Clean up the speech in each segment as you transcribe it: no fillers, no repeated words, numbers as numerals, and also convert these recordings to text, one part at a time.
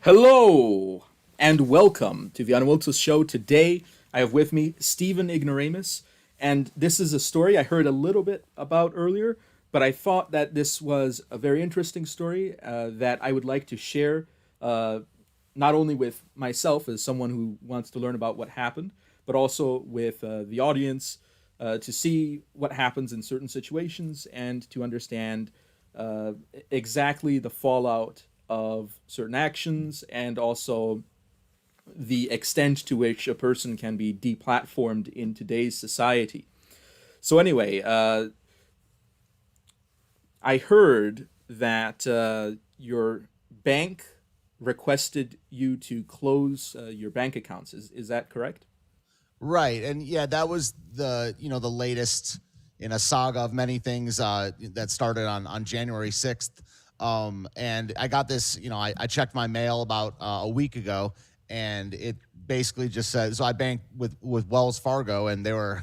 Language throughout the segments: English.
Hello and welcome to the Anavultus show. Today I have with me Stephen Ignoramus, and this is a story I heard a little bit about earlier, but I thought that this was a very interesting story that I would like to share, uh, not only with myself as someone who wants to learn about what happened, but also with the audience to see what happens in certain situations and to understand uh, exactly the fallout of certain actions and also the extent to which a person can be deplatformed in today's society. So, anyway, I heard that your bank requested you to close your bank accounts. Is that correct? Right. And yeah, that was the latest in a saga of many things that started on January 6th. And I got this, I checked my mail about a week ago, and it basically just said, so I banked with Wells Fargo, and they were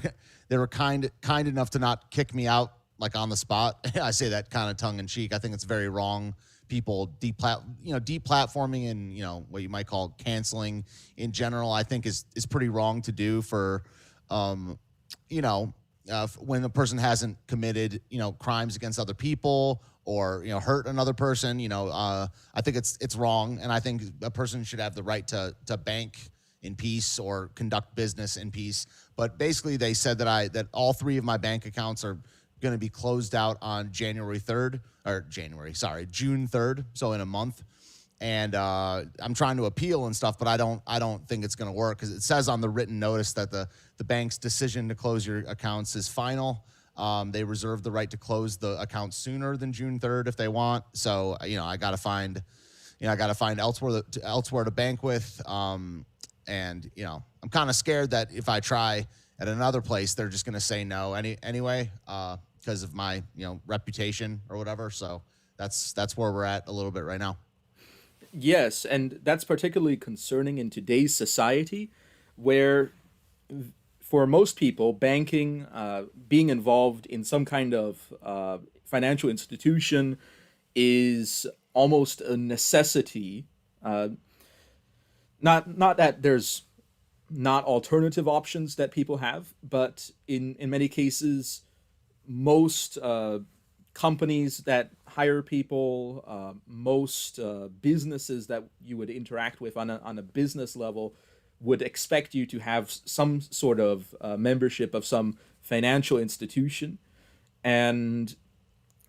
they were kind enough to not kick me out like on the spot. I say that kind of tongue in cheek. I think it's very wrong. People deplatforming and what you might call canceling in general, I think is pretty wrong to do for, um, you know, when a person hasn't committed crimes against other people or hurt another person. I think it's wrong, and I think a person should have the right to bank in peace or conduct business in peace. But basically, they said that all three of my bank accounts are going to be closed out on June 3rd, so in a month. And I'm trying to appeal and stuff, but I don't think it's going to work because it says on the written notice that the bank's decision to close your accounts is final. They reserve the right to close the account sooner than June 3rd if they want. So I got to find elsewhere to bank with. And I'm kind of scared that if I try at another place, they're just going to say no anyway. Because of my reputation or whatever. So that's where we're at a little bit right now. Yes, and that's particularly concerning in today's society where for most people, banking, being involved in some kind of financial institution is almost a necessity. Uh, not that there's not alternative options that people have, but in many cases, most companies that hire people, most businesses that you would interact with on a business level would expect you to have some sort of membership of some financial institution. And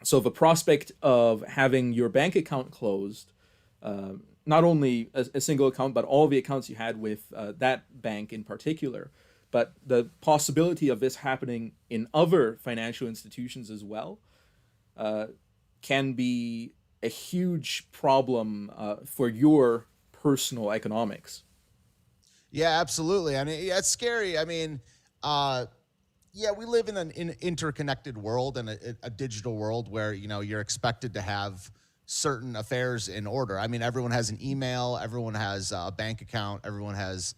so the prospect of having your bank account closed, not only a single account, but all the accounts you had with that bank in particular, but the possibility of this happening in other financial institutions as well uh, can be a huge problem for your personal economics. Yeah, absolutely. I mean, yeah, it's scary. I mean, uh, yeah, we live in an interconnected world and a digital world where you're expected to have certain affairs in order. I mean, everyone has an email, everyone has a bank account, everyone has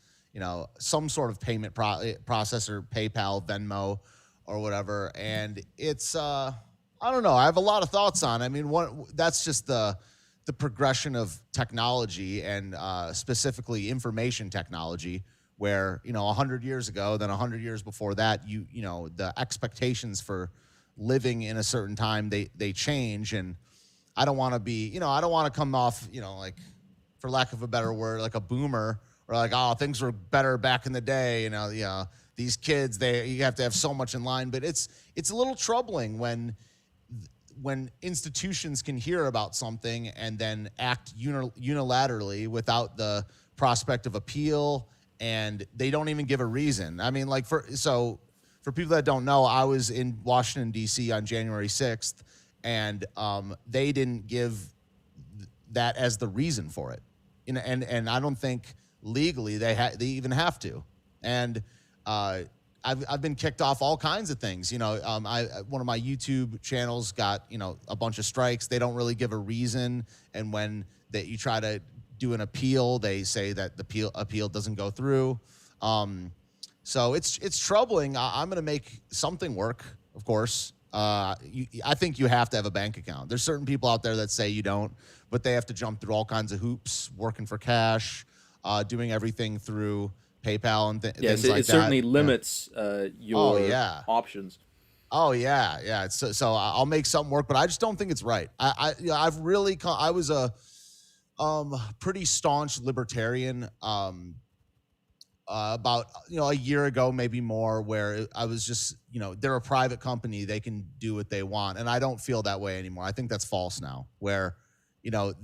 some sort of payment processor, PayPal, Venmo, or whatever. And it's I don't know. I have a lot of thoughts on. I mean, one that's just the progression of technology and specifically information technology where 100 years ago, then 100 years before that, the expectations for living in a certain time, they change. And I don't want to be, I don't want to come off, like, for lack of a better word, like a boomer, or like, oh, things were better back in the day. These kids, you have to have so much in line. But it's a little troubling when institutions can hear about something and then act unilaterally without the prospect of appeal, and they don't even give a reason. I mean, like, for people that don't know, I was in Washington D.C. on January 6th, and they didn't give that as the reason for it. And I don't think legally they even have to. And I've been kicked off all kinds of things. One of my YouTube channels got a bunch of strikes. They don't really give a reason, and when you try to do an appeal, they say that the appeal doesn't go through. So it's troubling. I'm going to make something work, of course. I think you have to have a bank account. There's certain people out there that say you don't, but they have to jump through all kinds of hoops, working for cash, doing everything through PayPal and Yes, things like it that. certainly Yeah. limits Oh your yeah. options. Oh yeah, yeah. So I'll make something work, but I just don't think it's right. I've really I was a pretty staunch libertarian about a year ago, maybe more, where I was just they're a private company, they can do what they want, and I don't feel that way anymore. I think that's false now, where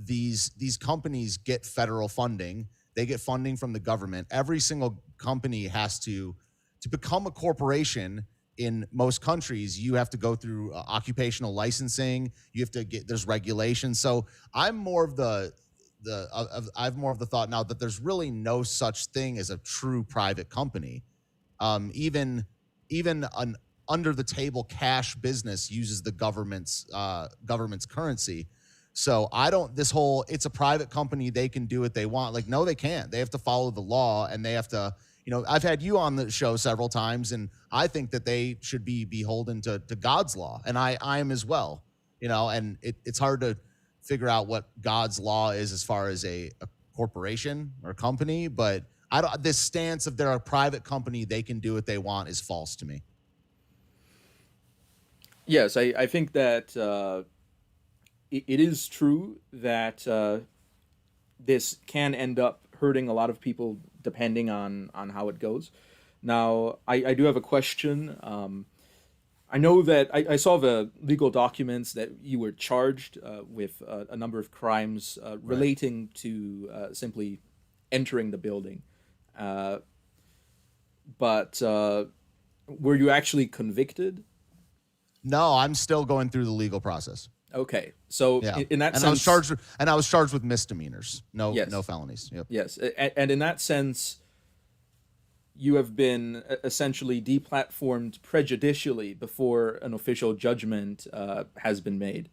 these companies get federal funding, they get funding from the government. Every single company has to become a corporation. In most countries, you have to go through occupational licensing. You have to there's regulations. So I'm more of I've more of the thought now that there's really no such thing as a true private company. Even an under the table cash business uses the government's currency. So I don't, this whole, it's a private company, they can do what they want. Like, no, they can't. They have to follow the law, and they have to, I've had you on the show several times, and I think that they should be beholden to God's law. And I am as well, and it's hard to figure out what God's law is as far as a corporation or company. But this stance of they're a private company, they can do what they want, is false to me. Yes, I think that it is true that this can end up hurting a lot of people depending on how it goes. Now, I do have a question. I know that I saw the legal documents that you were charged with a number of crimes Right. relating to simply entering the building. Uh, but were you actually convicted? No, I'm still going through the legal process. Okay, so Yeah. in that And sense, I was charged with misdemeanors. yes, No felonies. Yep. yes, and in that sense, you have been essentially deplatformed prejudicially before an official judgment has been made.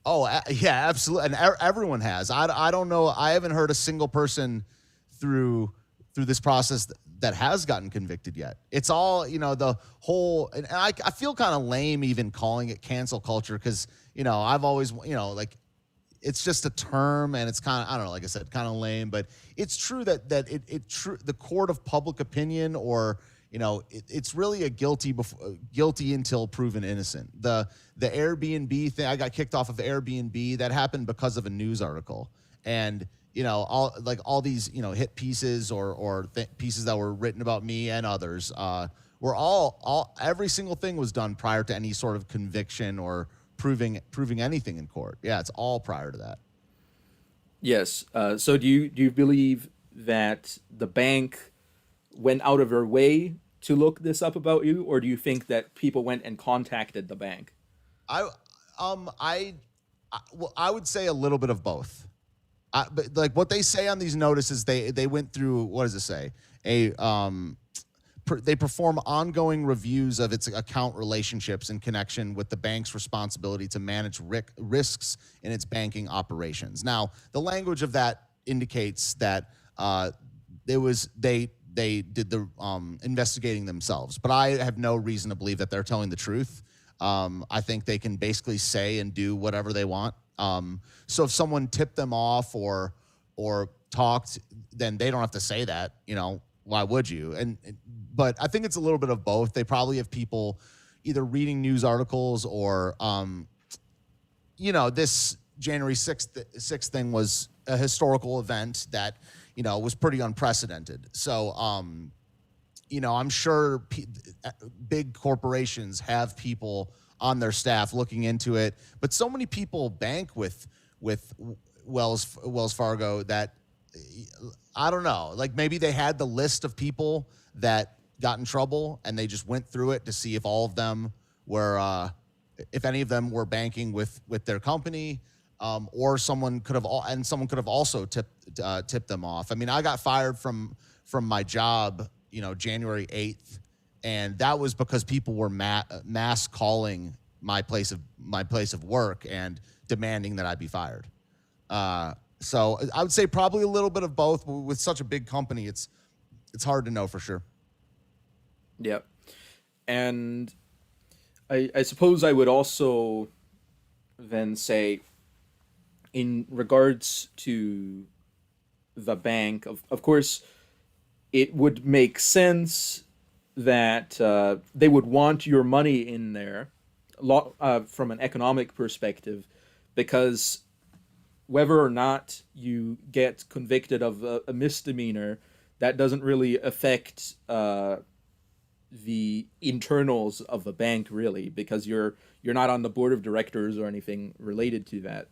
Oh, yeah, absolutely. And everyone has. I don't know. I haven't heard a single person through this process that has gotten convicted yet. It's all, the whole, and I feel kind of lame even calling it cancel culture, because, I've always, like, it's just a term, and it's kind of, I don't know, like I said, kind of lame, but it's true that the court of public opinion, or it's really a guilty until proven innocent. The Airbnb thing, I got kicked off of Airbnb. That happened because of a news article, and all these hit pieces or pieces that were written about me and others were all every single thing was done prior to any sort of conviction or proving anything in court. Yeah, it's all prior to that. Yes. So do you believe that the bank went out of their way to look this up about you, or do you think that people went and contacted the bank? I um I well, I would say a little bit of both. But like what they say on these notices, they went through, what does it say? They perform ongoing reviews of its account relationships in connection with the bank's responsibility to manage risks in its banking operations. Now, the language of that indicates that they did the investigating themselves, but I have no reason to believe that they're telling the truth. I think they can basically say and do whatever they want. So if someone tipped them off or talked, then they don't have to say that. Why would you? But I think it's a little bit of both. They probably have people either reading news articles or, this January 6th thing was a historical event that, was pretty unprecedented. So, I'm sure big corporations have people on their staff looking into it, but so many people bank with Wells Fargo that I don't know. Like, maybe they had the list of people that got in trouble, and they just went through it to see if all of them were, if any of them were banking with their company, or someone could have also tipped them off. I mean, I got fired from my job, January 8th, and that was because people were mass calling my place of work and demanding that I be fired. So I would say probably a little bit of both. But with such a big company, it's hard to know for sure. Yep. And I suppose I would also then say, in regards to the bank, of course, it would make sense that they would want your money in there from an economic perspective, because whether or not you get convicted of a misdemeanor, that doesn't really affect the internals of the bank really, because you're not on the board of directors or anything related to that.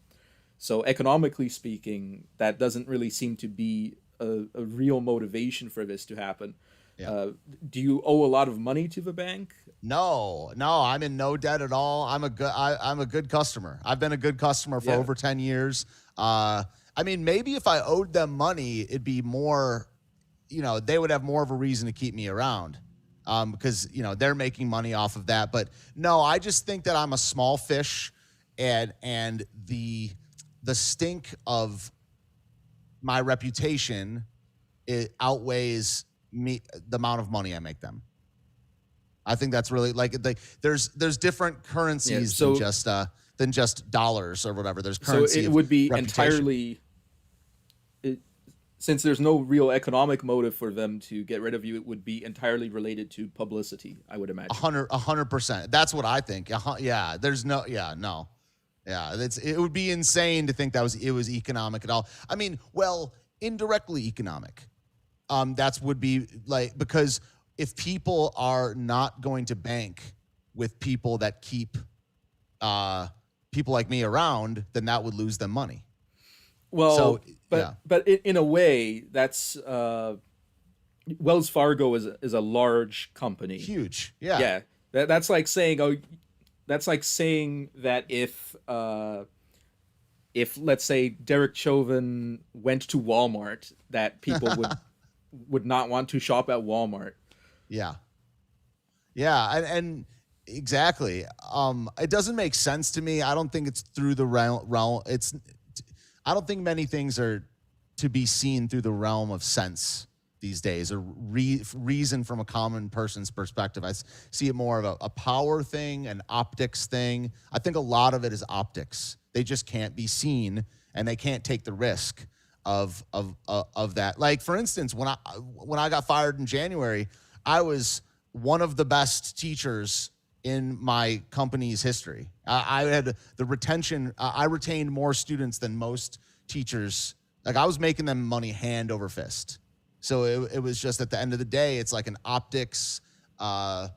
So economically speaking, that doesn't really seem to be a real motivation for this to happen. Yeah. Do you owe a lot of money to the bank? No, no, I'm in no debt at all. I'm a good customer. I've been a good customer for Yeah. over 10 years. I mean, maybe if I owed them money, it'd be more, they would have more of a reason to keep me around. Because, they're making money off of that. But no, I just think that I'm a small fish, and the stink of my reputation, it outweighs the amount of money I make them. I think that's really there's different Yeah. currencies than just dollars or whatever. There's So currency it of would be reputation. entirely, it, since there's no real economic motive for them to get rid of you, it would be entirely related to publicity, I would imagine. 100%. That's what I think. Yeah. There's no. Yeah. No. Yeah. It would be insane to think that it was economic at all. I mean, well, indirectly economic. That's would be because if people are not going to bank with people that keep people like me around, then that would lose them money. Well, So but yeah, in a way, that's Wells Fargo is a large company. huge. Yeah. Yeah, that's like saying, oh, that's like saying that if let's say Derek Chauvin went to Walmart, that people would not want to shop at Walmart. Yeah. Yeah, and exactly. It doesn't make sense to me. I don't think it's through the realm. I don't think many things are to be seen through the realm of sense these days, or reason from a common person's perspective. I see it more of a power thing, an optics thing. I think a lot of it is optics. They just can't be seen, and they can't take the risk of that. Like, for instance, when I got fired in January, I was one of the best teachers in my company's history. I had the retention. I retained more students than most teachers. Like, I was making them money hand over fist. So it was just, at the end of the day, it's like an optics, an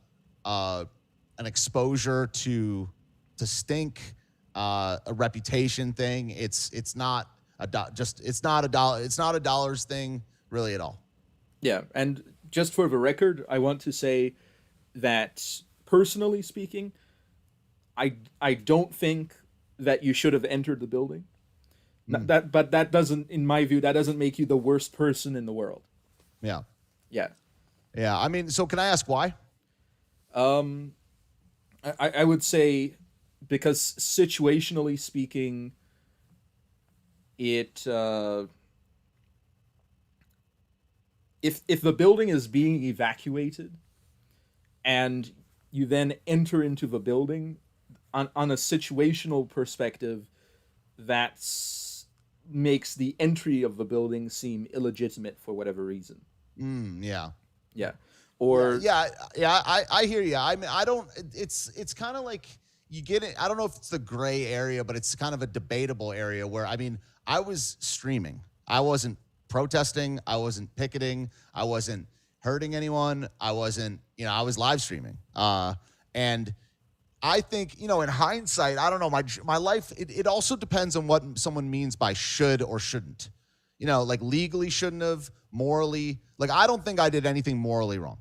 exposure to stink, a reputation thing. It's not it's not a dollars thing really at all. Yeah, and just for the record, I want to say that personally speaking, I don't think that you should have entered the building. But that doesn't, in my view, that doesn't make you the worst person in the world. Yeah. Yeah. Yeah. I mean, so can I ask why? Um, I would say because situationally speaking, it if the building is being evacuated and you then enter into the building, on a situational perspective, that makes the entry of the building seem illegitimate for whatever reason. Yeah. Yeah. Or Yeah. I hear you. I mean, I don't. It's kind of like you get it. I don't know if it's the gray area, but it's kind of a debatable area where, I mean, I was streaming. I wasn't protesting. I wasn't picketing. I wasn't hurting anyone. I wasn't. I was live streaming. And I think, in hindsight, I don't know, my life, it also depends on what someone means by should or shouldn't. Like, legally shouldn't have, morally. Like, I don't think I did anything morally wrong.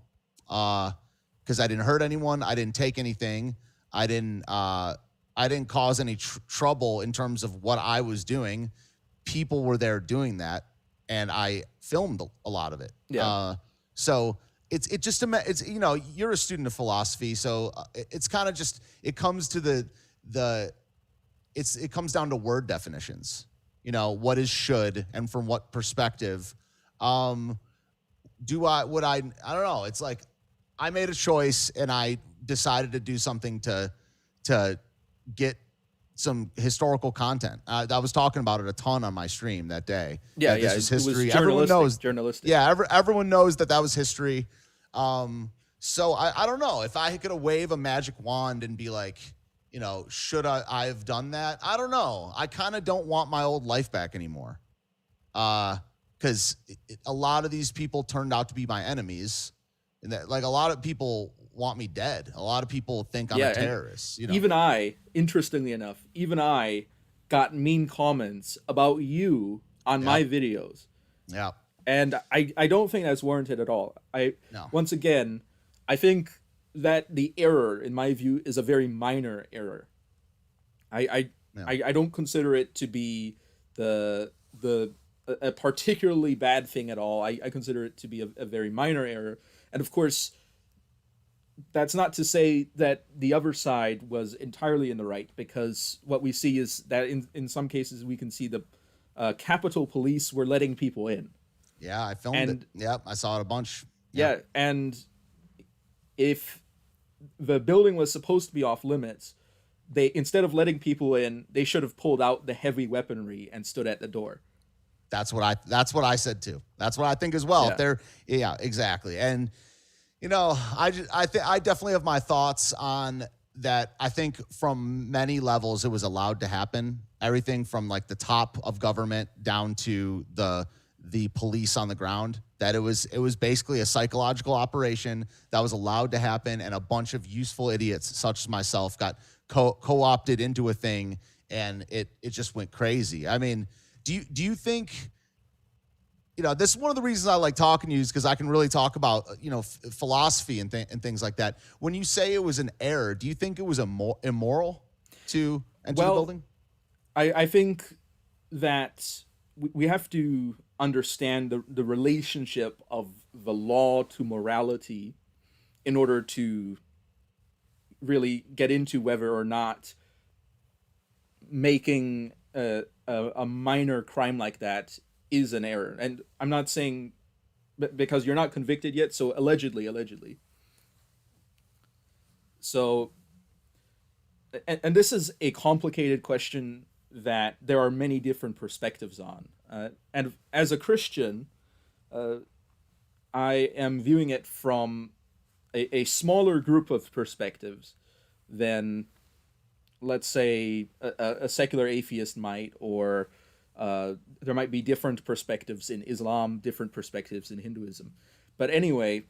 Because I didn't hurt anyone. I didn't take anything. I didn't cause any trouble in terms of what I was doing. People were there doing that, and I filmed a lot of it. Yeah. So it's you're a student of philosophy, so it's kind of just, it comes to it comes down to word definitions. What is should, and from what perspective. I don't know. It's like, I made a choice, and I decided to do something to get some historical content. I was talking about it a ton on my stream that day. Yeah, This yeah, was it was history. Everyone journalistic. knows. Journalistic. Yeah, everyone knows that was history. So I don't know if I could wave a magic wand and be like, should I have done that? I don't know. I kind of don't want my old life back anymore. Because a lot of these people turned out to be my enemies, and that, like, a lot of people want me dead. A lot of people think I'm a terrorist. Even I, interestingly enough, got mean comments about you on my videos. Yeah. And I don't think that's warranted at all. No. Once again, I think that the error, in my view, is a very minor error. I don't consider it to be a particularly bad thing at all. I consider it to be a very minor error. And of course, that's not to say that the other side was entirely in the right, because what we see is that in some cases we can see the Capitol Police were letting people in. Yeah, I filmed it. Yep, I saw it a bunch. Yeah, and if the building was supposed to be off limits, they, instead of letting people in, they should have pulled out the heavy weaponry and stood at the door. That's what I said too. That's what I think as well. Yeah. Yeah, exactly. And I definitely have my thoughts on that. I think from many levels it was allowed to happen. Everything from like the top of government down to the police on the ground, that it was basically a psychological operation that was allowed to happen, and a bunch of useful idiots such as myself got co-opted into a thing, and it just went crazy. I mean, do you think, this is one of the reasons I like talking to you, is because I can really talk about, philosophy and things like that. When you say it was an error, do you think it was immoral to enter the building? I think that we have to understand the relationship of the law to morality in order to really get into whether or not making a minor crime like that is an error. And I'm not saying, because you're not convicted yet, so allegedly. So, and this is a complicated question that there are many different perspectives on. And as a Christian, I am viewing it from a smaller group of perspectives than, let's say, a secular atheist might, or there might be different perspectives in Islam, different perspectives in Hinduism. But anyway,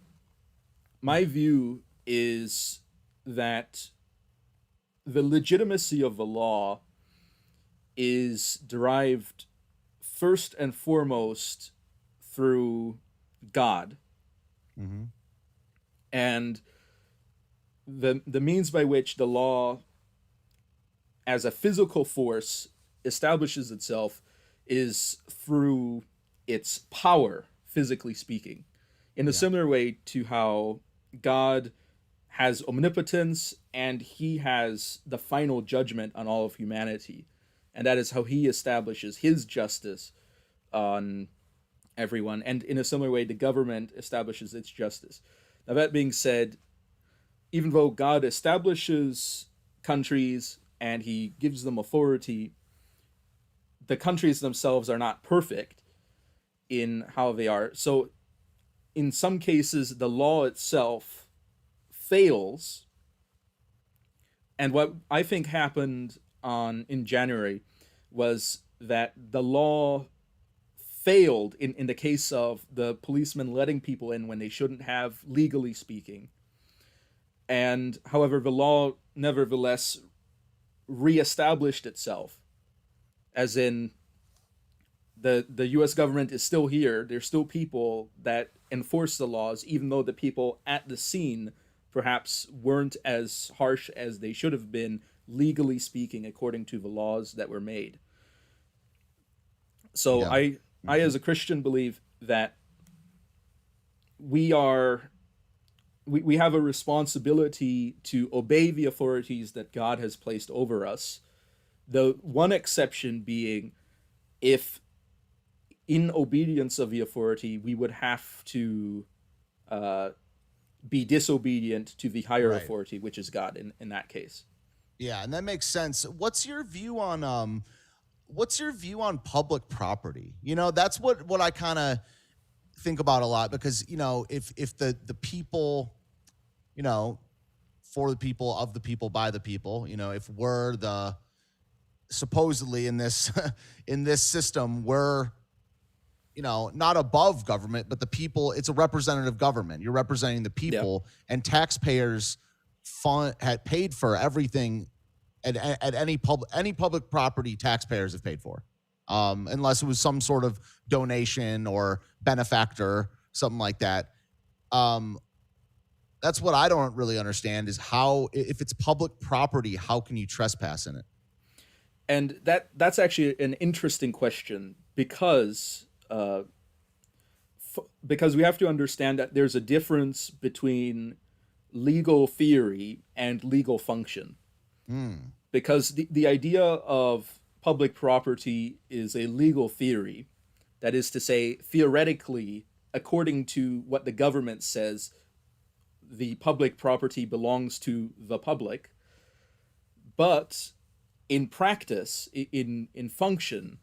my view is that the legitimacy of the law is derived first and foremost through God. Mm-hmm. And the means by which the law as a physical force establishes itself is through its power, physically speaking, in a similar way to how God has omnipotence and he has the final judgment on all of humanity. And that is how he establishes his justice on everyone. And in a similar way, the government establishes its justice. Now, that being said, even though God establishes countries and he gives them authority, the countries themselves are not perfect in how they are. So in some cases, the law itself fails. And what I think happened in January was that the law failed in the case of the policemen letting people in when they shouldn't have, legally speaking. And however, the law nevertheless reestablished itself, as in the US government is still here. There's still people that enforce the laws, even though the people at the scene perhaps weren't as harsh as they should have been, legally speaking, according to the laws that were made. So I as a Christian believe that we have a responsibility to obey the authorities that God has placed over us. The one exception being if, in obedience of the authority, we would have to be disobedient to the higher Right. authority, which is God in that case. Yeah, and that makes sense. What's your view on public property? You know, that's what I kind of think about a lot, because, you know, if the people, you know, for the people, of the people, by the people, you know, if we're the supposedly in this in this system, we're, you know, not above government, but the people, it's a representative government. You're representing the Yeah. people, and taxpayers fund had paid for everything at any public property taxpayers have paid for, unless it was some sort of donation or benefactor, something like that. Um, that's what I don't really understand, is how, if it's public property, how can you trespass in it? And that's actually an interesting question because because we have to understand that there's a difference between legal theory and legal function. Mm, Because the idea of public property is a legal theory. That is to say, theoretically, according to what the government says, the public property belongs to the public. But in practice, in function,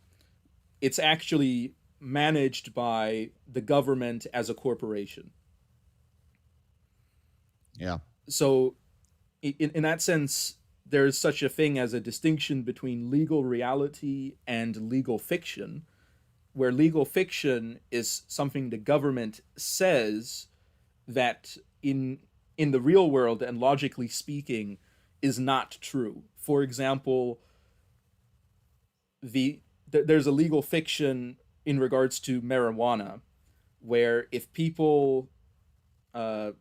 it's actually managed by the government as a corporation. yeah. So, in that sense, there's such a thing as a distinction between legal reality and legal fiction, where legal fiction is something the government says that in the real world and logically speaking is not true. For example, there's a legal fiction in regards to marijuana, where if uh,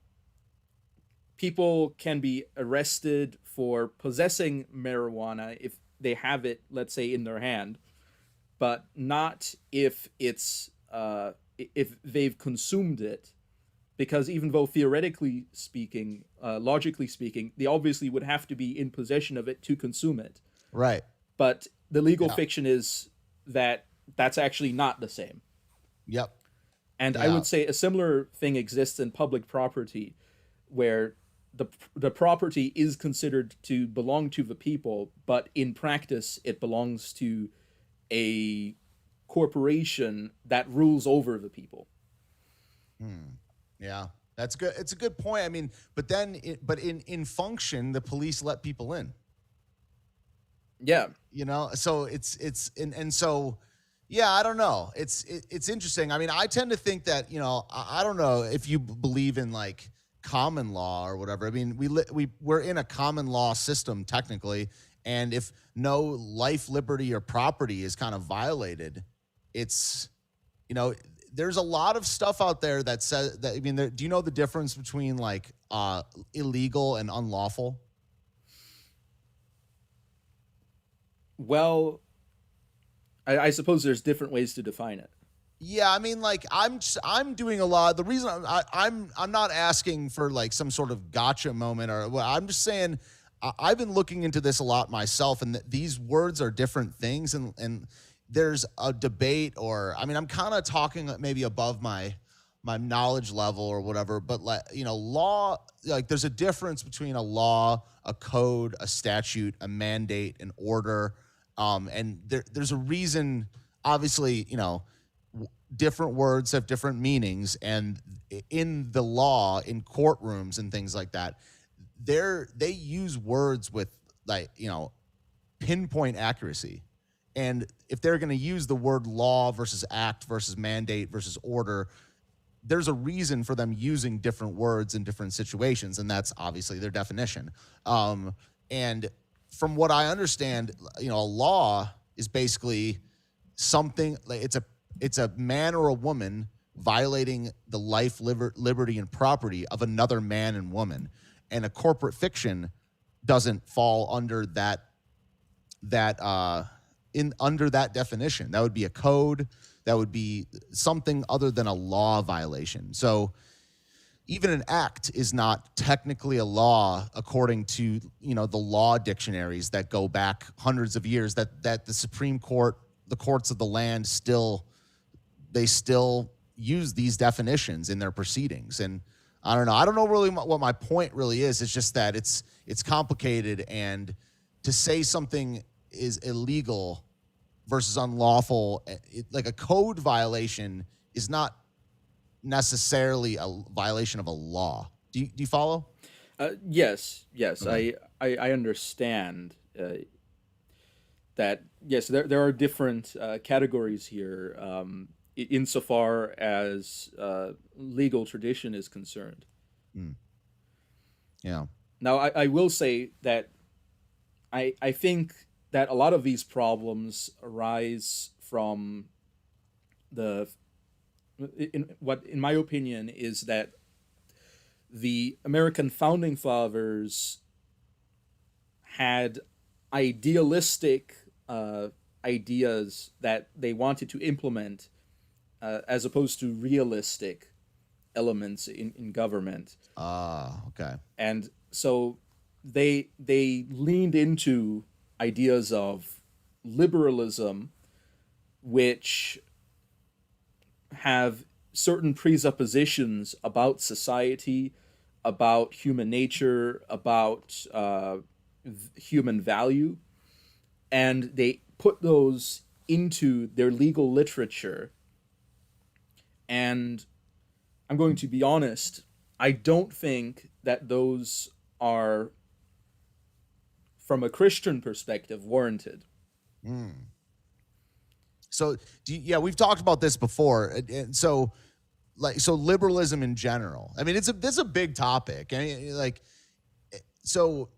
people can be arrested for possessing marijuana if they have it, let's say, in their hand, but not if they've consumed it, because even though theoretically speaking, logically speaking, they obviously would have to be in possession of it to consume it. Right. But the legal Yeah. fiction is that that's actually not the same. Yep. And I Yeah. would say a similar thing exists in public property, where the property is considered to belong to the people, but in practice it belongs to a corporation that rules over the people. Yeah. That's good. It's a good point. I mean, but then, but in function, the police let people in. Yeah. You know, so and so, yeah, I don't know. It's interesting. I mean, I tend to think that, you know, I don't know if you believe in like common law or whatever. I mean, we're in a common law system technically, and if no life, liberty, or property is kind of violated, it's, you know, there's a lot of stuff out there that says that. I mean, do you know the difference between like illegal and unlawful? Well, I suppose there's different ways to define it. Yeah, I mean, like I'm doing a lot. The reason I'm not asking for like some sort of gotcha moment, or well, I'm just saying I've been looking into this a lot myself, and these words are different things, and there's a debate, or I mean, I'm kind of talking maybe above my knowledge level or whatever, but like, you know, law, like there's a difference between a law, a code, a statute, a mandate, an order, and there's a reason. Obviously, you know, different words have different meanings, and in the law, in courtrooms and things like that, they use words with, like, you know, pinpoint accuracy. And if they're going to use the word law versus act versus mandate versus order, there's a reason for them using different words in different situations, and that's obviously their definition. And from what I understand, you know, a law is basically something like it's a man or a woman violating the life, liberty, and property of another man and woman, and a corporate fiction doesn't fall under under that definition. That would be a code. That would be something other than a law violation. So even an act is not technically a law according to, you know, the law dictionaries that go back hundreds of years, that the Supreme Court, the courts of the land still use these definitions in their proceedings. And I don't know. I don't know really what my point really is. It's just that it's complicated, and to say something is illegal versus unlawful, like a code violation is not necessarily a violation of a law. Do you follow? Yes, yes, Okay. I understand that. Yes, there are different categories here, insofar as legal tradition is concerned. Mm, yeah. Now, I will say that I think that a lot of these problems arise from the what, in my opinion, is that the American founding fathers had idealistic ideas that they wanted to implement, as opposed to realistic elements in government. Ah, okay. And so they leaned into ideas of liberalism, which have certain presuppositions about society, about human nature, about human value, and they put those into their legal literature. And I'm going to be honest, I don't think that those are, from a Christian perspective, warranted. Mm. So, yeah, we've talked about this before, and so so liberalism in general. I mean, this is a big topic. I mean, like, so,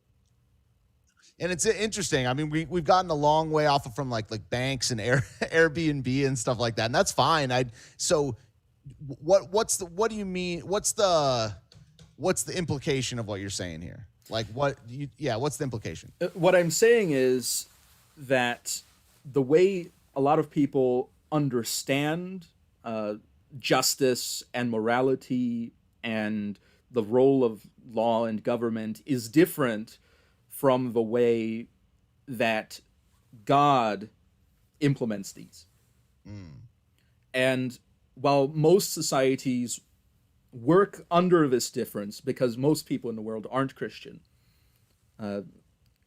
and it's interesting. I mean, we've gotten a long way off of from like banks and Airbnb and stuff like that, and that's fine. So what do you mean? What's the implication of what you're saying here? Like, what's the implication? What I'm saying is that the way a lot of people understand justice and morality and the role of law and government is different from the way that God implements these. And while most societies work under this difference, because most people in the world aren't Christian, and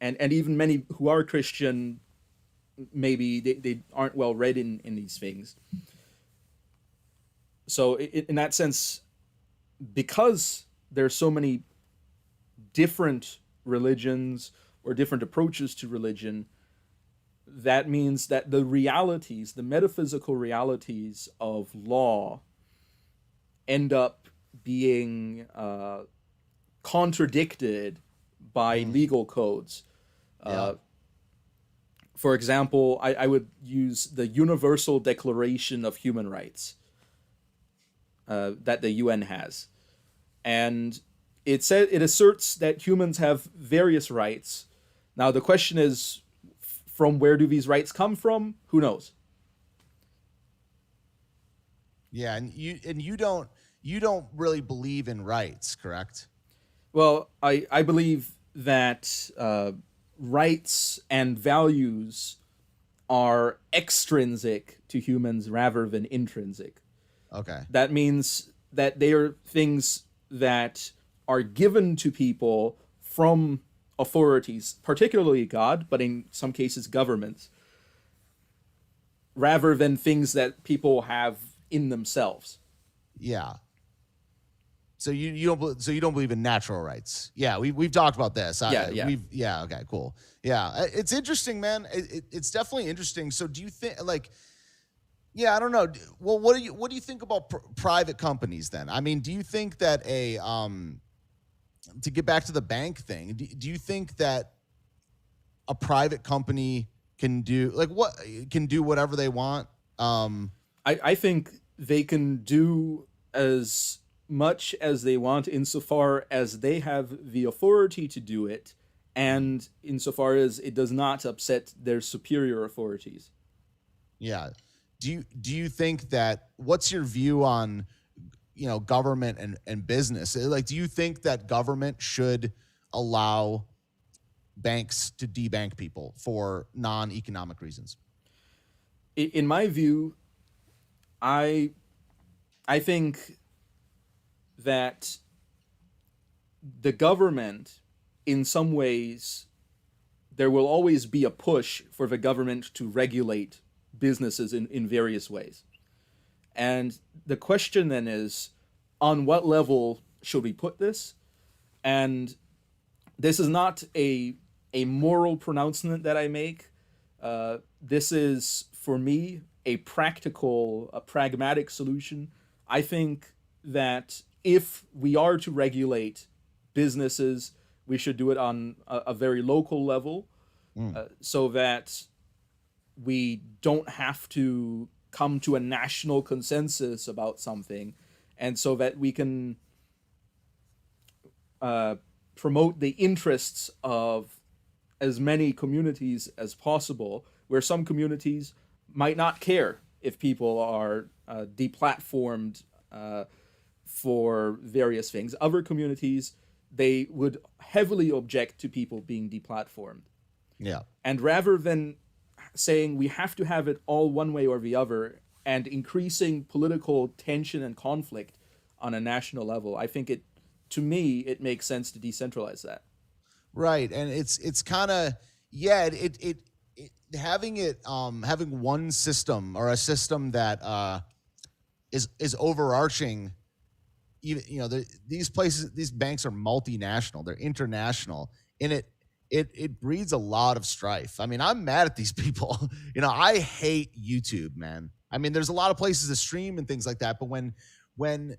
even many who are Christian, maybe they aren't well read in these things. So in that sense, because there's so many different religions or different approaches to religion, that means that the realities, the metaphysical realities of law, end up being contradicted by legal codes. Yeah. For example, I would use the Universal Declaration of Human Rights that the UN has. And it asserts that humans have various rights. Now, the question is, from where do these rights come from? Who knows? Yeah, and you don't really believe in rights, correct? Well, I believe that rights and values are extrinsic to humans rather than intrinsic. Okay. That means that they are things that are given to people from authorities, particularly God, but in some cases governments, rather than things that people have in themselves. Yeah. So you don't believe in natural rights. Yeah, we've talked about this. Yeah, yeah. Yeah, okay, cool. Yeah, it's interesting, man. It's definitely interesting. So do you think, like, yeah, I don't know. Well, what do you think about private companies then? I mean, do you think that to get back to the bank thing, do you think that a private company can do whatever they want? I think they can do as much as they want insofar as they have the authority to do it, and insofar as it does not upset their superior authorities. Yeah. Do you think that, what's your view on, government and business? Like, do you think that government should allow banks to debank people for non-economic reasons? In my view, I I think that the government, in some ways, there will always be a push for the government to regulate businesses in various ways. And the question then is, on what level should we put this? And this is not a moral pronouncement that I make. This is, for me, a practical, a pragmatic solution. I think that if we are to regulate businesses, we should do it on a very local level, so that we don't have to come to a national consensus about something, and so that we can promote the interests of as many communities as possible, where some communities might not care if people are deplatformed for various things. Other communities, they would heavily object to people being deplatformed. Yeah. And rather than saying we have to have it all one way or the other and increasing political tension and conflict on a national level, I think to me, it makes sense to decentralize that. Right. And it's kind of, yeah, having one system, or a system that is overarching. Even, these places, these banks are multinational, they're international, and it breeds a lot of strife. I mean, I'm mad at these people. I hate YouTube, man. I mean, there's a lot of places to stream and things like that, but when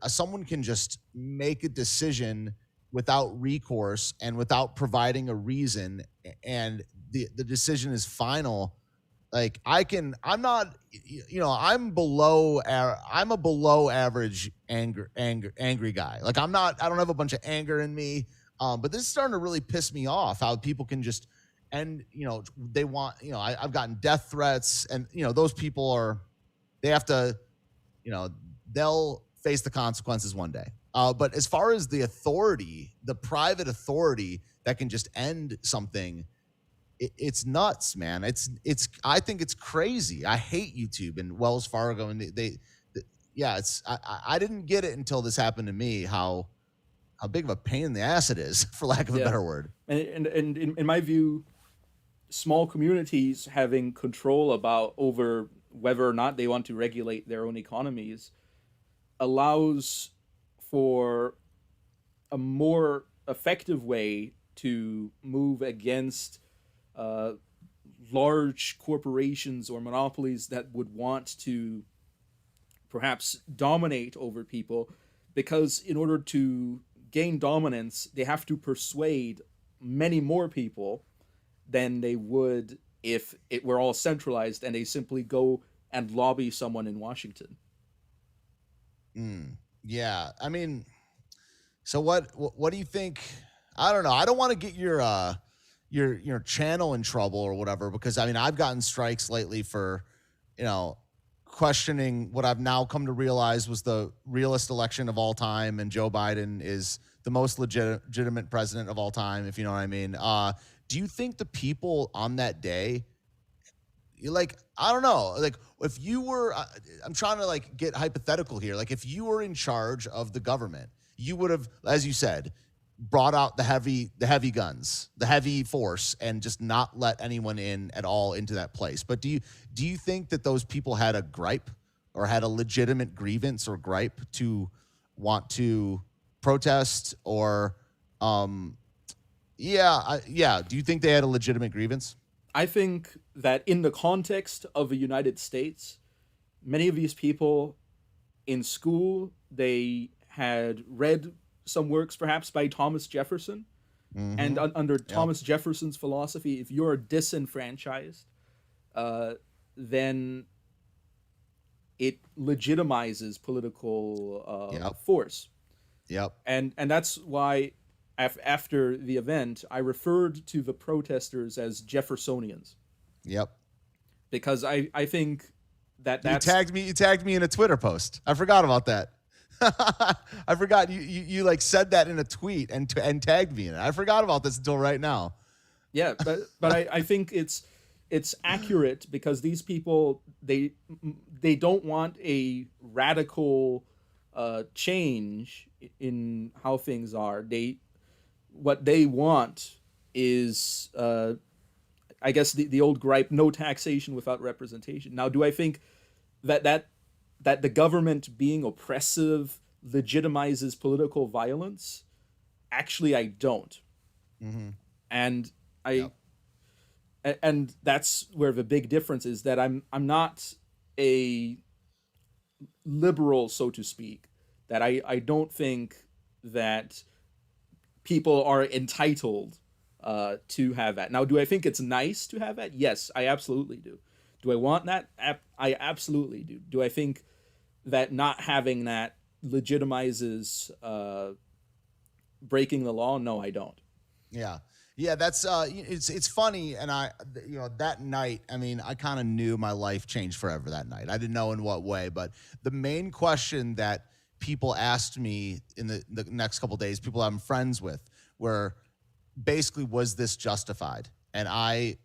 someone can just make a decision without recourse and without providing a reason, and the decision is final, like I'm not, I'm a below average angry guy. Like I don't have a bunch of anger in me. But this is starting to really piss me off, how people can just, and they want, I've gotten death threats, and those people they have to, they'll face the consequences one day. But as far as the authority, the private authority that can just end something, it's nuts, man. I think it's crazy. I hate YouTube and Wells Fargo, and I didn't get it until this happened to me, how big of a pain in the ass it is, for lack of a better word. And in my view, small communities having control over whether or not they want to regulate their own economies allows for a more effective way to move against large corporations or monopolies that would want to perhaps dominate over people, because in order to gain dominance, they have to persuade many more people than they would if it were all centralized and they simply go and lobby someone in Washington. Yeah, I mean, so what do you think? I don't know. I don't want to get your channel in trouble or whatever, because I mean, I've gotten strikes lately for, questioning what I've now come to realize was the realest election of all time, and Joe Biden is the most legitimate president of all time, if you know what I mean. Do you think the people on that day, I don't know, like if you were, I'm trying to get hypothetical here. Like if you were in charge of the government, you would have, as you said, brought out the heavy guns, the heavy force, and just not let anyone in at all into that place. But do you think that those people had a gripe, or had a legitimate grievance or gripe to want to protest, or do you think they had a legitimate grievance? I think that in the context of the United States, many of these people in school, they had read some works perhaps by Thomas Jefferson. Mm-hmm. And under Thomas Jefferson's philosophy, if you're disenfranchised, then it legitimizes political force. Yep. And that's why after the event, I referred to the protesters as Jeffersonians. Yep. Because I think that's... You tagged me in a Twitter post. I forgot about that. I forgot you said that in a tweet and tagged me in it. I forgot about this until right now. Yeah, but I think it's accurate, because these people, they don't want a radical change in how things are. What they want is, I guess, the old gripe: no taxation without representation. Now, do I think that the government being oppressive legitimizes political violence? Actually, I don't. Mm-hmm. And I Yep. and that's where the big difference is, that I'm not a liberal, so to speak. That I don't think that people are entitled to have that. Now, do I think it's nice to have that? Yes, I absolutely do. Do I want that? I absolutely do. Do I think that not having that legitimizes breaking the law? No, I don't. Yeah. Yeah, that's it's funny, and that night, I mean, I kind of knew my life changed forever that night. I didn't know in what way, but the main question that people asked me in the next couple of days, people I'm friends with, were basically, was this justified? And I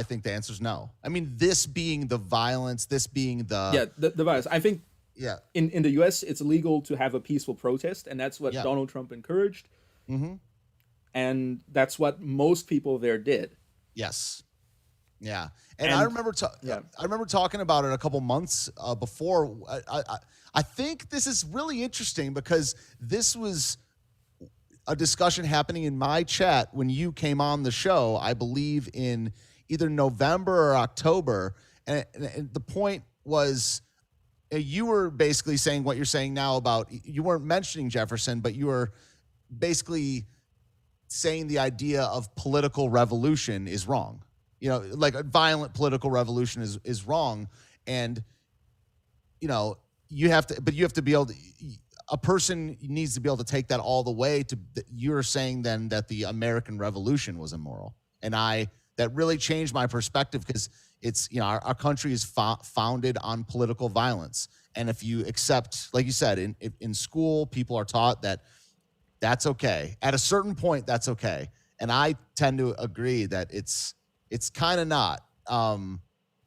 think the answer is no. I mean, this being the violence, this being Yeah, the virus. I think yeah, in the U.S. it's illegal to have a peaceful protest, and that's what yeah. Donald Trump encouraged, Mm-hmm. and that's what most people there did. Yes. Yeah, and And yeah, I remember talking about it a couple months before. I think this is really interesting because this was a discussion happening in my chat when you came on the show. I believe in either November or October, and the point was, you were basically saying what you're saying now about, you weren't mentioning Jefferson, but you were basically saying the idea of political revolution is wrong. Like a violent political revolution is wrong. And, you have to be able to, a person needs to be able to take that all the way to, you're saying then that the American Revolution was immoral. And that really changed my perspective, because it's, our country is founded on political violence. And if you accept, like you said, in school, people are taught that that's okay. At a certain point, that's okay. And I tend to agree that it's kind of not.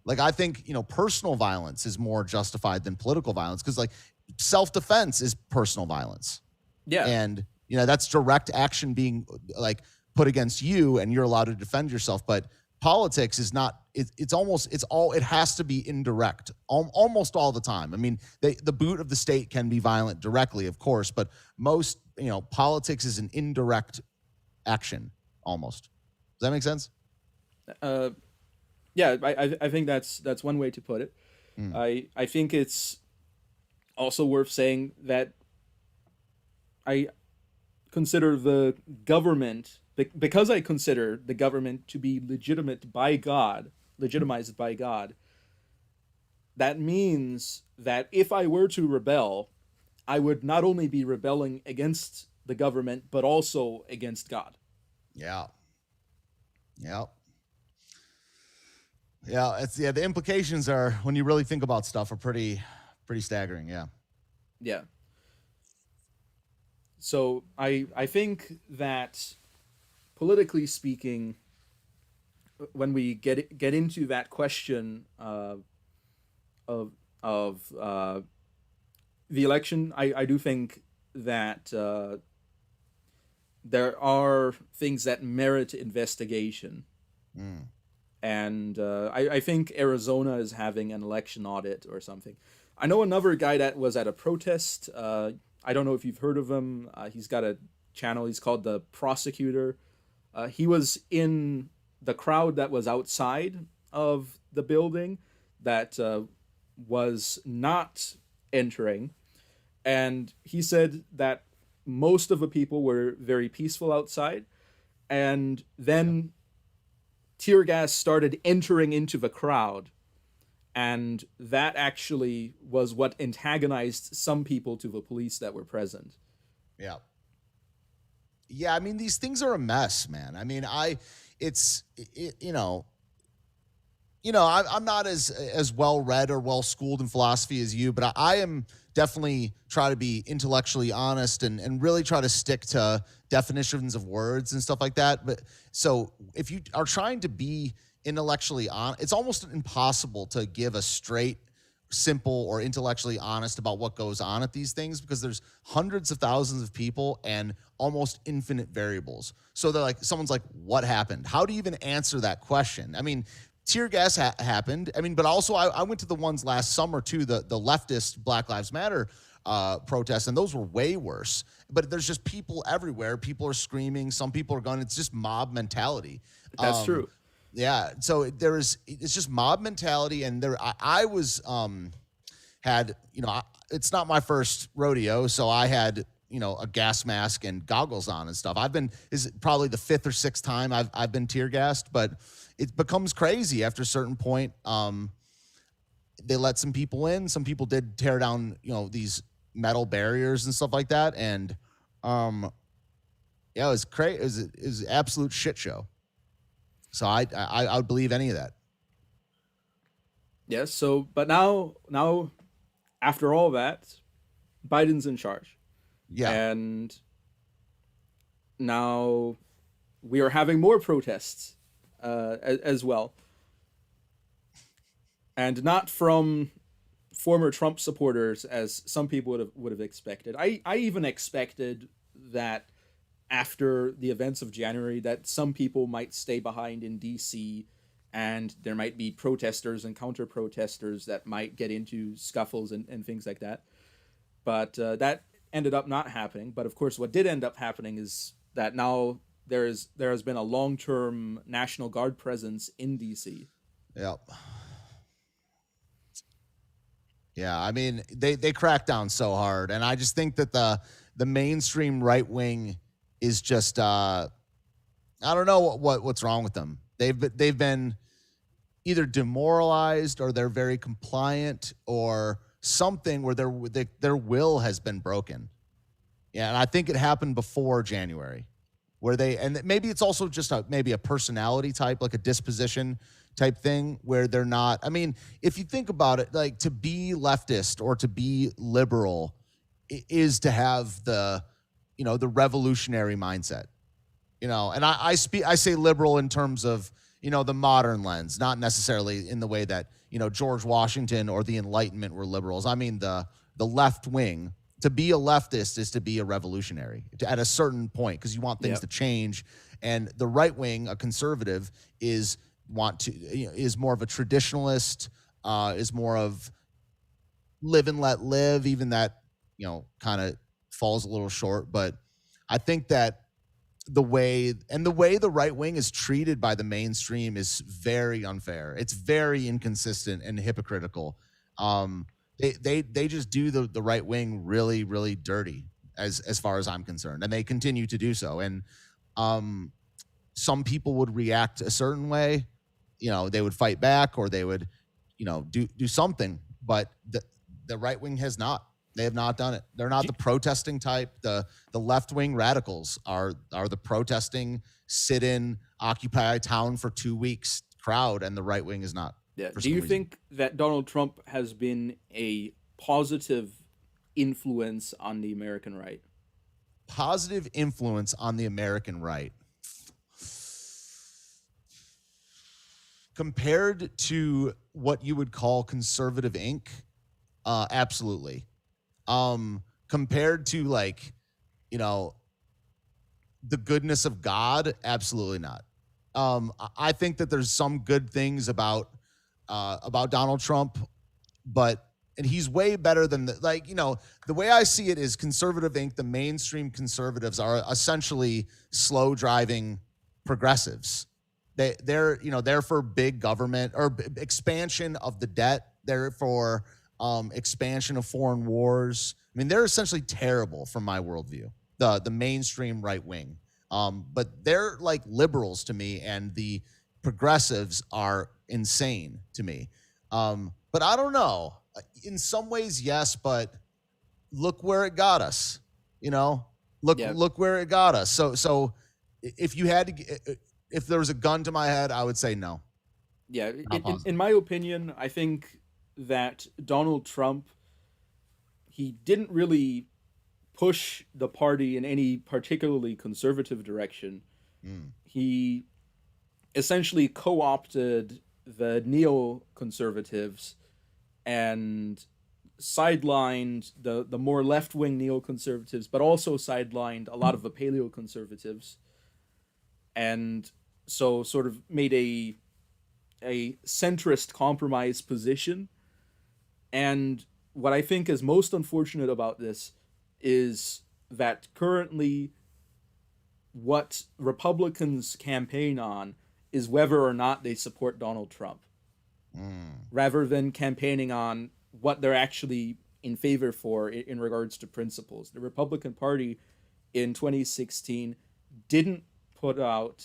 Like, I think, personal violence is more justified than political violence, because, like, self-defense is personal violence. yeah, And, that's direct action being, like, put against you, and you're allowed to defend yourself. But politics is not, it has to be indirect almost all the time. I mean, the boot of the state can be violent directly, of course, but most, politics is an indirect action almost. Does that make sense? uh, yeah. I think that's one way to put it. Mm. I think it's also worth saying that I consider the government, because I consider the government to be legitimized by God. That means that if I were to rebel, I would not only be rebelling against the government, but also against God. Yeah. Yeah. Yeah. The implications are, when you really think about stuff, are pretty staggering. Yeah. Yeah. So I think that, politically speaking, when we get into that question of the election, I do think that there are things that merit investigation. Mm. And I think Arizona is having an election audit or something. I know another guy that was at a protest. I don't know if you've heard of him. He's got a channel. He's called The Prosecutor. He was in the crowd that was outside of the building that was not entering. And he said that most of the people were very peaceful outside. And then tear gas started entering into the crowd. And that actually was what antagonized some people to the police that were present. Yeah. Yeah. I mean, these things are a mess, man. I mean, I'm not as well read or well schooled in philosophy as you, but I am definitely try to be intellectually honest and really try to stick to definitions of words and stuff like that. But so if you are trying to be intellectually honest, it's almost impossible to give a straight simple or intellectually honest about what goes on at these things, because there's hundreds of thousands of people and almost infinite variables. So they're like, someone's like, what happened? How do you even answer that question? I mean, tear gas happened. I mean, but also I went to the ones last summer too, the leftist Black Lives Matter protests, and those were way worse. But there's just people everywhere. People are screaming. Some people are going. It's just mob mentality. That's true. Yeah. So it's just mob mentality. And I was, had, it's not my first rodeo. So I had, a gas mask and goggles on and stuff. Is probably the fifth or sixth time I've been tear gassed, but it becomes crazy after a certain point. They let some people in. Some people did tear down, these metal barriers and stuff like that. And, yeah, it was crazy. It was an absolute shit show. So I would believe any of that. Yes. So, but now, after all that, Biden's in charge, Yeah. and now we are having more protests as well, and not from former Trump supporters as some people would have expected. I even expected that after the events of January that some people might stay behind in DC, and there might be protesters and counter protesters that might get into scuffles and things like that. But that ended up not happening. But of course, what did end up happening is that now there has been a long-term National Guard presence in DC. Yep. Yeah, I mean, they crack down so hard, and I just think that the mainstream right wing is just I don't know what's wrong with them. They've been either demoralized, or they're very compliant, or something where their will has been broken. Yeah, and I think it happened before January, where and maybe it's also just maybe a personality type, like a disposition type thing, where they're not. I mean, if you think about it, like, to be leftist or to be liberal is to have the revolutionary mindset, and I say liberal in terms of, the modern lens, not necessarily in the way that, George Washington or the Enlightenment were liberals. I mean, the left wing. To be a leftist is to be a revolutionary at a certain point, because you want things to change. And the right wing, a conservative, is more of a traditionalist, is more of live and let live, even that, kind of falls a little short. But I think that the way the right wing is treated by the mainstream is very unfair. It's very inconsistent and hypocritical. They just do the right wing really, really dirty, as far as I'm concerned, and they continue to do so. And some people would react a certain way, they would fight back, or they would, do something. But the right wing has not. They have not done it. They're not the protesting type. The left wing radicals are the protesting, sit in, occupy town for 2 weeks crowd, and the right wing is not. Yeah. Do you think that Donald Trump has been a positive influence on the American right? Positive influence on the American right. Compared to what you would call conservative Inc., absolutely. Compared to, like, the goodness of God, absolutely not. I think that there's some good things about Donald Trump, and he's way better than the way I see it is Conservative Inc., the mainstream conservatives are essentially slow driving progressives. They're for big government or expansion of the debt. They're for expansion of foreign wars. I mean, they're essentially terrible from my worldview, the mainstream right wing. But they're like liberals to me, and the progressives are insane to me. But I don't know. In some ways, yes, but look where it got us. Look where it got us. So if you had to, if there was a gun to my head, I would say no. Yeah, in my opinion, I think that Donald Trump, he didn't really push the party in any particularly conservative direction. He essentially co-opted the neoconservatives and sidelined the more left wing neoconservatives, but also sidelined a lot of the paleoconservatives, and so sort of made a centrist compromise position. And what I think is most unfortunate about this is that currently what Republicans campaign on is whether or not they support Donald Trump, rather than campaigning on what they're actually in favor for in regards to principles. The Republican Party in 2016 didn't put out,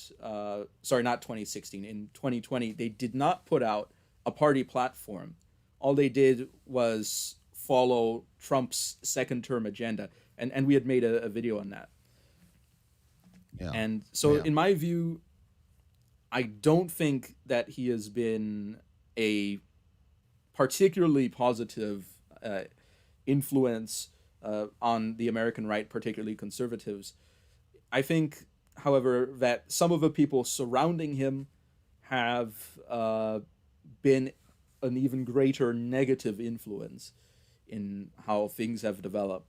sorry, not 2016, in 2020, they did not put out a party platform. All they did was follow Trump's second term agenda. And we had made a video on that. Yeah. And so, Yeah. in my view, I don't think that he has been a particularly positive influence on the American right, particularly conservatives. I think, however, that some of the people surrounding him have been an even greater negative influence in how things have developed.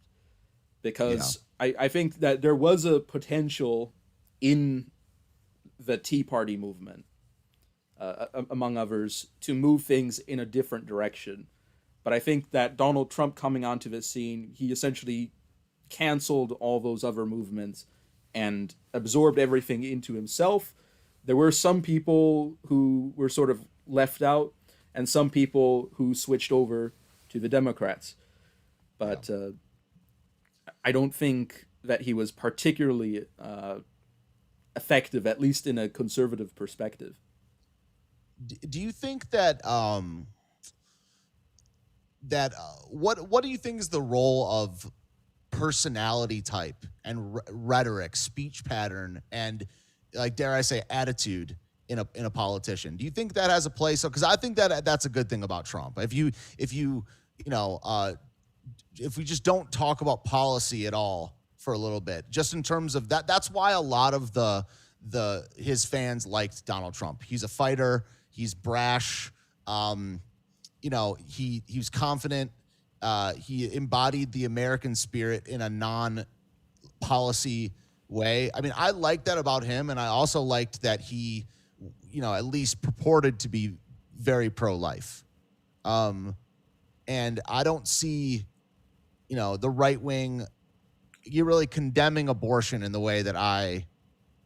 Because I think that there was a potential in the Tea Party movement, among others, to move things in a different direction. But I think that Donald Trump coming onto the scene, he essentially canceled all those other movements and absorbed everything into himself. There were some people who were sort of left out, and some people who switched over to the Democrats. But I don't think that he was particularly effective, at least in a conservative perspective. Do you think that what do you think is the role of personality type and rhetoric, speech pattern, and, like, dare I say, attitude in a politician? Do you think that has a place? So, because I think that that's a good thing about Trump. If we just don't talk about policy at all for a little bit, just in terms of that, that's why a lot of his fans liked Donald Trump. He's a fighter. He's brash. He was confident. He embodied the American spirit in a non-policy way. I mean, I liked that about him, and I also liked that he, at least purported to be very pro-life. And I don't see, the right wing, you're really condemning abortion in the way that I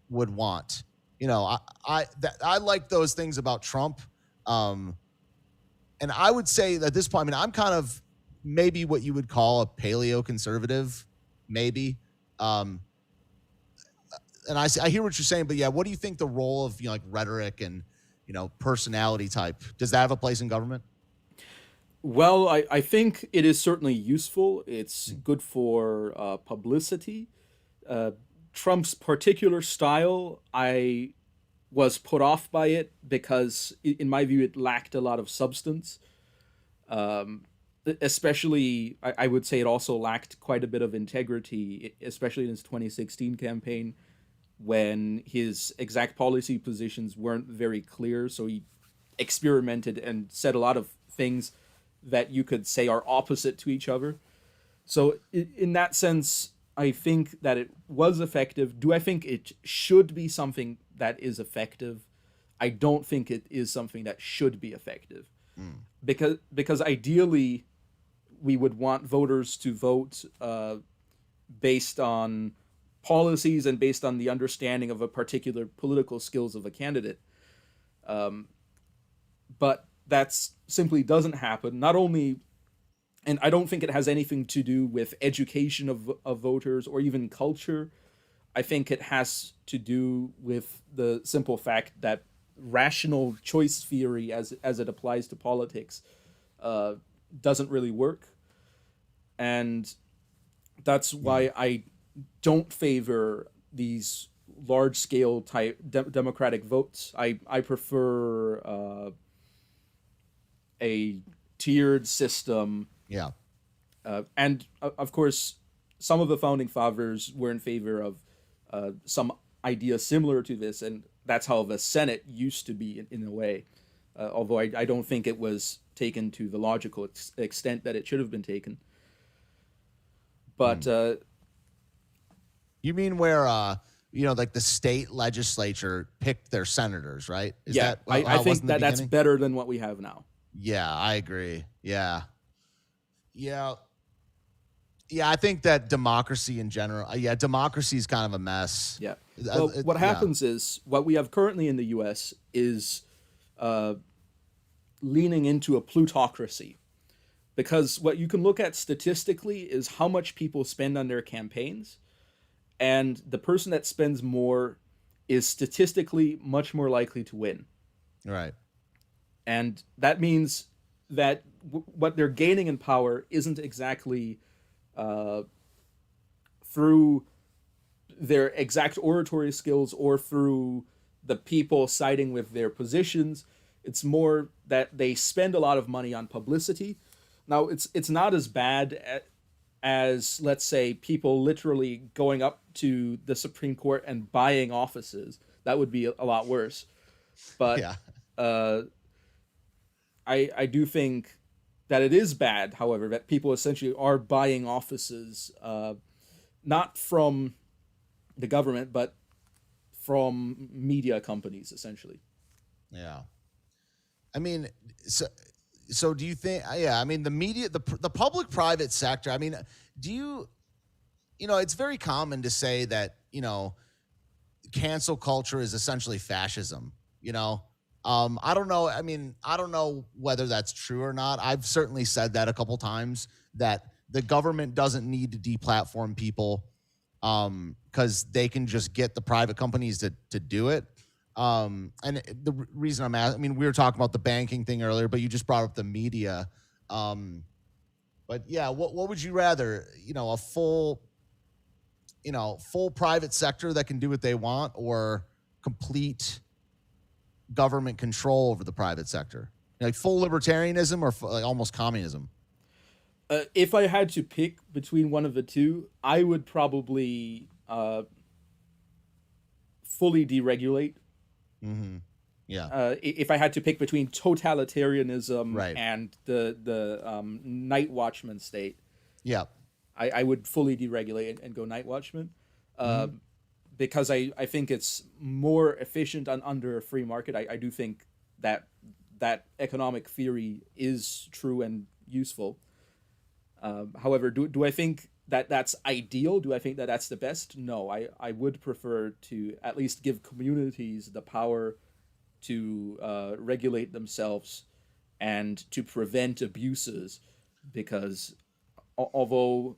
would want. I like those things about Trump. And I would say that at this point, I mean, I'm kind of maybe what you would call a paleo-conservative, maybe. And I hear what you're saying, but yeah, what do you think the role of, like, rhetoric and, personality type, does that have a place in government? Well, I think it is certainly useful. It's good for publicity. Trump's particular style, I was put off by it because, in my view, it lacked a lot of substance. Especially, I would say it also lacked quite a bit of integrity, especially in his 2016 campaign, when his exact policy positions weren't very clear. So he experimented and said a lot of things that you could say are opposite to each other. So in that sense, I think that it was effective. Do I think it should be something that is effective? I don't think it is something that should be effective. Because ideally, we would want voters to vote based on policies and based on the understanding of a particular political skills of a candidate. But that simply doesn't happen. Not only, and I don't think it has anything to do with education of voters or even culture. I think it has to do with the simple fact that rational choice theory, as it applies to politics, doesn't really work. And that's why I don't favor these large-scale type democratic votes. I prefer a tiered system. Yeah. And of course, some of the founding fathers were in favor of some idea similar to this, and that's how the Senate used to be in a way. Although I don't think it was taken to the logical extent that it should have been taken. But You mean where like the state legislature picked their senators, right? Is yeah, that I, how I it was think in the that that's beginning? better than what we have now. Yeah, I agree. Yeah. Yeah. Yeah, I think that democracy in general, democracy is kind of a mess. Yeah. Well, what Yeah. happens is what we have currently in the U.S. is uh, leaning into a plutocracy, because what you can look at statistically is how much people spend on their campaigns, and the person that spends more is statistically much more likely to win. Right. And that means that what they're gaining in power isn't exactly uh, through their exact oratory skills or through the people siding with their positions. It's more that they spend a lot of money on publicity. Now, it's not as bad as, let's say, people literally going up to the Supreme Court and buying offices. That would be a lot worse. But Yeah. uh, I do think that it is bad, however, that people essentially are buying offices, not from the government, but from media companies, essentially. Yeah. I mean, so do you think, I mean, the media, the public private sector, I mean, do you, it's very common to say that, cancel culture is essentially fascism, I don't know. I mean, I don't know whether that's true or not. I've certainly said that a couple times, that the government doesn't need to deplatform people because they can just get the private companies to do it. And the reason I'm asking, I mean, we were talking about the banking thing earlier, but you just brought up the media. But yeah, what would you rather, a full private sector that can do what they want, or complete government control over the private sector? Like full libertarianism, or like almost communism? If I had to pick between one of the two, I would probably fully deregulate. Mm-hmm. Yeah. If I had to pick between totalitarianism Right. and the night watchman state, Yeah. I would fully deregulate and go night watchman, uh, Mm-hmm. because I think it's more efficient under a free market. I do think that that economic theory is true and useful. However, do I think that that's ideal? Do I think that that's the best? No, I would prefer to at least give communities the power to regulate themselves and to prevent abuses, because although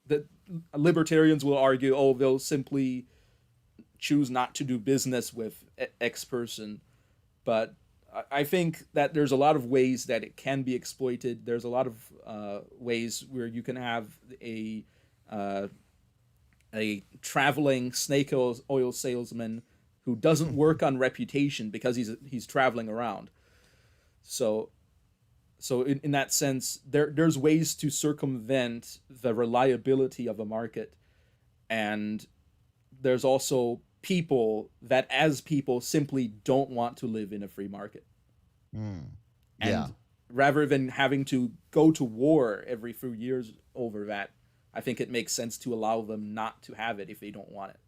the libertarians will argue, oh, they'll simply choose not to do business with X person, but I think that there's a lot of ways that it can be exploited. There's a lot of ways where you can have uh, a traveling snake oil salesman who doesn't work on reputation because he's traveling around. So in that sense, there's ways to circumvent the reliability of a market, and there's also people that, as people, simply don't want to live in a free market. Mm. Yeah. And rather than having to go to war every few years over that, I think it makes sense to allow them not to have it if they don't want it.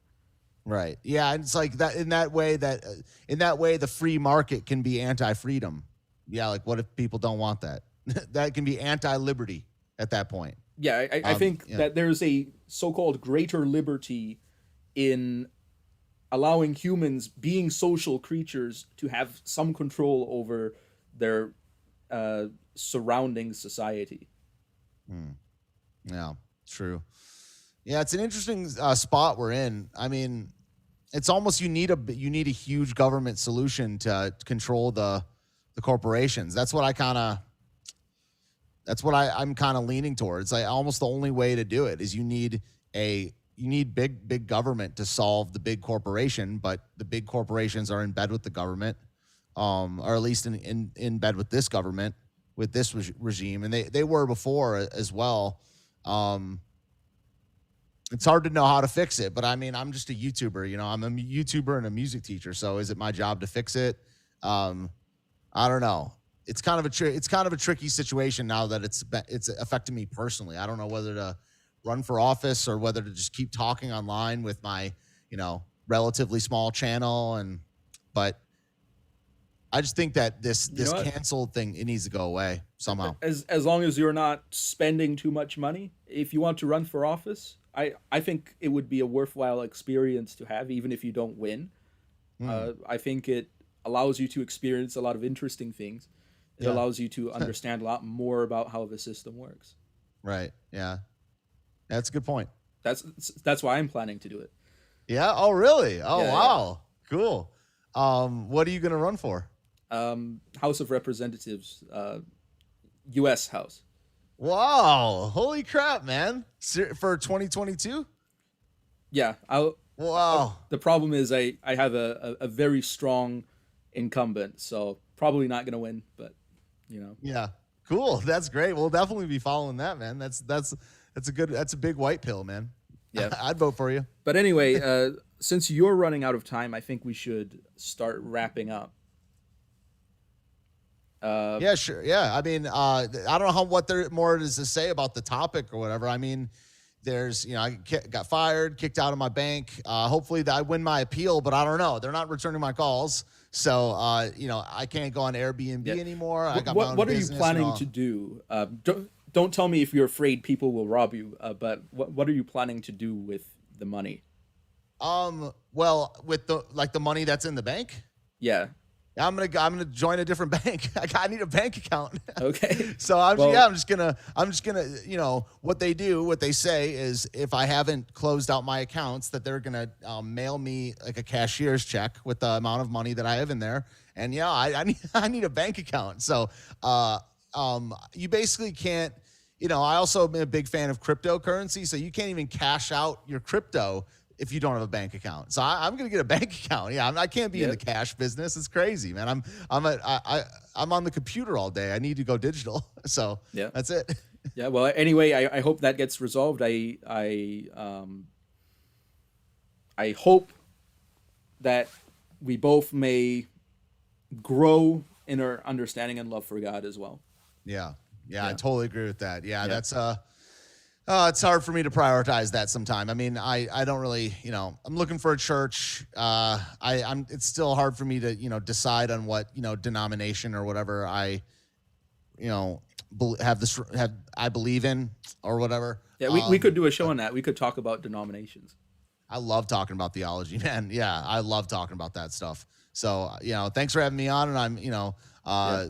Right. Yeah. And it's like that in that way, the free market can be anti-freedom. Yeah. Like, what if people don't want that? That can be anti-liberty at that point. Yeah, I think Yeah. that there's a so-called greater liberty in allowing humans, being social creatures, to have some control over their surrounding society. Yeah. True. Yeah. It's an interesting spot we're in. I mean, it's almost you need a huge government solution to control the corporations. That's what I'm kind of leaning towards. Like, almost the only way to do it is you need big government to solve the big corporation, but the big corporations are in bed with the government, or at least in bed with this government, with this regime, and they were before as well. It's hard to know how to fix it, but I mean, I'm just a YouTuber. I'm a YouTuber and a music teacher, so is it my job to fix it? I don't know. it's kind of a tricky situation now that it's affecting me personally. I don't know whether to run for office or whether to just keep talking online with my, relatively small channel. But I just think that this You know what? canceled thing, it needs to go away somehow. As long as you're not spending too much money, if you want to run for office, I think it would be a worthwhile experience to have, even if you don't win. I think it allows you to experience a lot of interesting things. It Yeah. allows you to understand a lot more about how the system works. Right. Yeah. That's a good point. That's why I'm planning to do it. Yeah. Oh, really? Oh, Yeah, wow. Cool. What are you going to run for? House of Representatives, U.S. House. Wow. Holy crap, man. For 2022? Yeah, I'll. Wow. The problem is I have a very strong incumbent, so probably not gonna win. But Yeah. Cool. That's great. We'll definitely be following that, man. That's a big white pill, man. Yeah. I'd vote for you. But anyway, since you're running out of time, I think we should start wrapping up. Yeah, sure. Yeah. I mean, I don't know what there more is to say about the topic or whatever. I mean, there's, I got fired, kicked out of my bank. Hopefully that I win my appeal, but I don't know. They're not returning my calls. So, I can't go on Airbnb anymore. I got my own What are you business planning to do? Don't tell me if you're afraid people will rob you. But what are you planning to do with the money? Well, with the money that's in the bank, Yeah. I'm gonna join a different bank. I need a bank account. Okay. So I'm just gonna what they say is if I haven't closed out my accounts that they're gonna mail me like a cashier's check with the amount of money that I have in there. And yeah, I need a bank account. So you basically can't. I also am a big fan of cryptocurrency, so you can't even cash out your crypto if you don't have a bank account. So I'm gonna get a bank account. Yeah, I can't be in the cash business. It's crazy, man. I'm on the computer all day. I need to go digital. So Yeah. that's it. Yeah. Well, anyway, I hope that gets resolved. I hope that we both may grow in our understanding and love for God as well. Yeah, I totally agree with that. Yeah. That's it's hard for me to prioritize that sometime. I mean, I don't really, I'm looking for a church. It's still hard for me to, decide on what, denomination or whatever I believe in or whatever. Yeah, we could do a show on that. We could talk about denominations. I love talking about theology, man. Yeah, I love talking about that stuff. So, thanks for having me on, and I'm,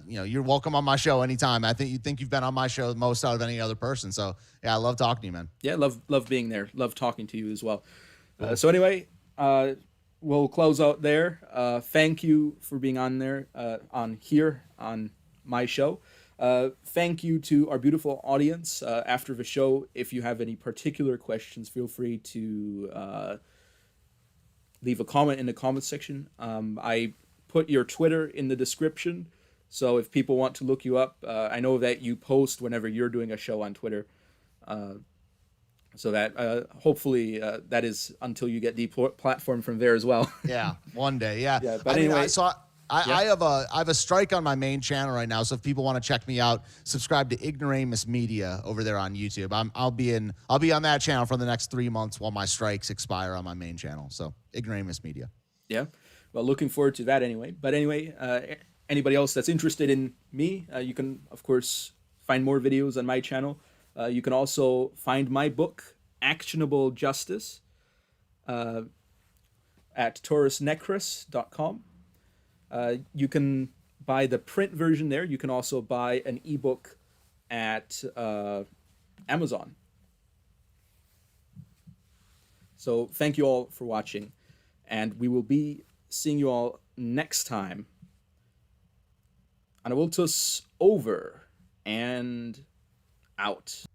you're welcome on my show anytime. I think you've been on my show most out of any other person. So, yeah, I love talking to you, man. Yeah, love being there. Love talking to you as well. So anyway, we'll close out there. Thank you for being on there, on my show. Thank you to our beautiful audience. After the show, if you have any particular questions, feel free to leave a comment in the comments section. I put your Twitter in the description, so if people want to look you up, I know that you post whenever you're doing a show on Twitter, so that hopefully that is until you get deplatformed from there as well. Yeah, one day. Yeah. Yeah, but anyway. I have a strike on my main channel right now. So if people want to check me out, subscribe to Ignoramus Media over there on YouTube. I'll be on that channel for the next 3 months while my strikes expire on my main channel. So Ignoramus Media. Yeah. Well, looking forward to that anyway. But anyway, anybody else that's interested in me, you can of course find more videos on my channel. You can also find my book, Actionable Justice, at taurusnecrus.com. You can buy the print version there. You can also buy an ebook at Amazon. So thank you all for watching, and we will be seeing you all next time. Anavultus over and out.